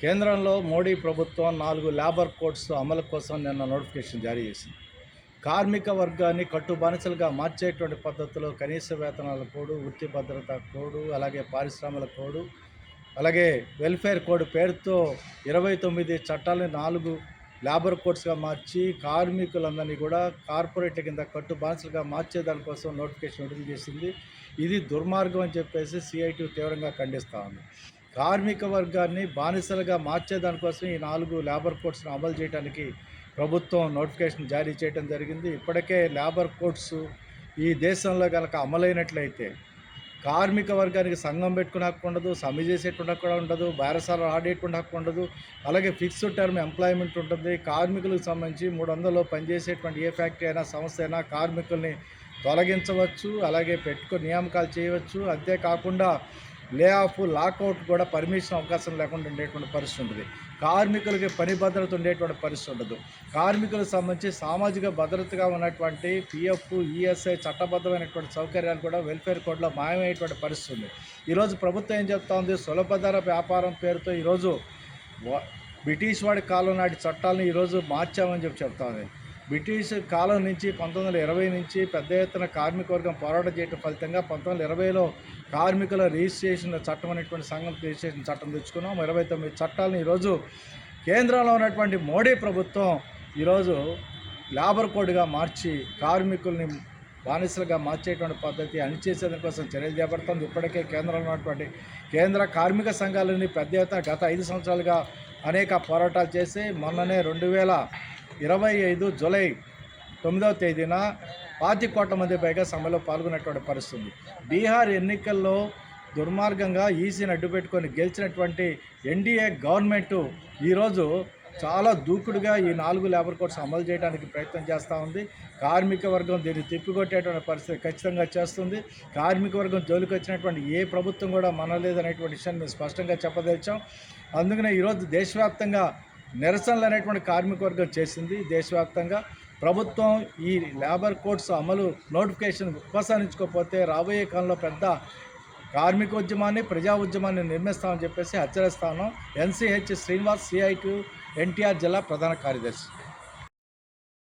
కేంద్రంలో మోడీ ప్రభుత్వం 4 labour codes అమలు కోసం నిన్న నోటిఫికేషన్ జారీ చేసింది. కార్మిక వర్గాన్ని కట్టుబానిసలుగా మార్చేటువంటి పద్ధతిలో కనీస వేతనాల కోడ్, వృత్తి భద్రత కోడ్, అలాగే పారిశ్రామిక కోడ్, అలాగే వెల్ఫేర్ కోడ్ పేరుతో 29 చట్టాలని 4 లేబర్ కోడ్స్గా మార్చి కార్మికులందరినీ కూడా కార్పొరేట్ల కింద కట్టుబానిసలుగా మార్చేదానికోసం నోటిఫికేషన్ విడుదల చేసింది. ఇది దుర్మార్గం అని చెప్పేసి సిఐటి తీవ్రంగా ఖండిస్తూ ఉంది. కార్మిక వర్గాన్ని బానిసలుగా మార్చేదానికోసం ఈ 4 లేబర్ కోడ్స్ను అమలు చేయడానికి ప్రభుత్వం నోటిఫికేషన్ జారీ చేయడం జరిగింది. ఇప్పటికే లేబర్ కోడ్స్ ఈ దేశంలో కనుక అమలైనట్లయితే కార్మిక వర్గానికి సంఘం పెట్టుకునే హక్కు ఉండదు, సమ్మె చేసేటువంటి హక్కు ఉండదు, బేరసారాలు ఆడేటువంటి హక్కు ఉండదు, అలాగే ఫిక్స్డ్ టర్మ్ ఎంప్లాయ్మెంట్ ఉంటుంది. కార్మికులకు సంబంధించి 300లో పనిచేసేటువంటి ఏ ఫ్యాక్టరీ అయినా సంస్థ అయినా కార్మికుల్ని తొలగించవచ్చు, అలాగే నియామకాలు చేయవచ్చు. అంతేకాకుండా లే ఆఫ్, లాకౌట్ కూడా పర్మిషన్ అవకాశం లేకుండా ఉండేటువంటి పరిస్థితి ఉంటుంది. కార్మికులకి పని భద్రత ఉండేటువంటి పరిస్థితి ఉండదు. కార్మికులకు సంబంధించి సామాజిక భద్రతగా ఉన్నటువంటి పిఎఫ్, ఈఎస్ఐ చట్టబద్ధమైనటువంటి సౌకర్యాలు కూడా వెల్ఫేర్ కోడ్లో మాయమయ్యేటువంటి పరిస్థితి ఉంది. ఈరోజు ప్రభుత్వం ఏం చెప్తా ఉంది? సులభధర వ్యాపారం పేరుతో ఈరోజు బ్రిటిష్ వాడి కాలం నాటి చట్టాలను ఈరోజు మార్చామని చెప్తా ఉంది. బ్రిటిష్ కాలం నుంచి 1920 నుంచి పెద్ద ఎత్తున కార్మిక వర్గం పోరాటం చేయడం ఫలితంగా 1920లో కార్మికుల రిజిస్ట్రేషన్ చట్టం అనేటువంటి సంఘం రిజిస్ట్రేషన్ చట్టం తెచ్చుకున్నాం. 29 చట్టాలను ఈరోజు కేంద్రంలో ఉన్నటువంటి మోడీ ప్రభుత్వం ఈరోజు లేబర్ కోడ్గా మార్చి కార్మికుల్ని బానిసలుగా మార్చేటువంటి పద్ధతి అణిచేసేదాని కోసం చర్యలు చేపడుతుంది. ఇప్పటికే కేంద్రంలో ఉన్నటువంటి కేంద్ర కార్మిక సంఘాలని పెద్ద ఎత్తున గత 5 సంవత్సరాలుగా అనేక పోరాటాలు చేసి మొన్ననే 2025 జూలై 9వ తేదీన 25 కోట్ల మంది పైగా సమ్మెలో పాల్గొన్నటువంటి పరిస్థితి. బీహార్ ఎన్నికల్లో దుర్మార్గంగా ఈసీని అడ్డుపెట్టుకొని గెలిచినటువంటి ఎన్డీఏ గవర్నమెంటు ఈరోజు చాలా దూకుడుగా ఈ 4 లేబర్ కోడ్స్ అమలు చేయడానికి ప్రయత్నం చేస్తూ ఉంది. కార్మిక వర్గం దీన్ని తిప్పికొట్టేటువంటి పరిస్థితి ఖచ్చితంగా చేస్తుంది. కార్మిక వర్గం జోలికి వచ్చినటువంటి ఏ ప్రభుత్వం కూడా మనలేదనేటువంటి విషయాన్ని మేము స్పష్టంగా చెప్పదలిచాం. అందుకనే ఈరోజు దేశవ్యాప్తంగా నిరసనలు అనేటువంటి కార్మిక వర్గం చేసింది. దేశవ్యాప్తంగా ప్రభుత్వం ఈ లేబర్ కోడ్స్ అమలు నోటిఫికేషన్ ఉపసంహరించుకోకపోతే రాబోయే కాలంలో పెద్ద కార్మిక ఉద్యమాన్ని, ప్రజా ఉద్యమాన్ని నిర్మిస్తామని చెప్పేసి హెచ్చరిస్తాను. ఎన్సీహెచ్ శ్రీనివాస్, సిఐటి ఎన్టీఆర్ జిల్లా ప్రధాన కార్యదర్శి.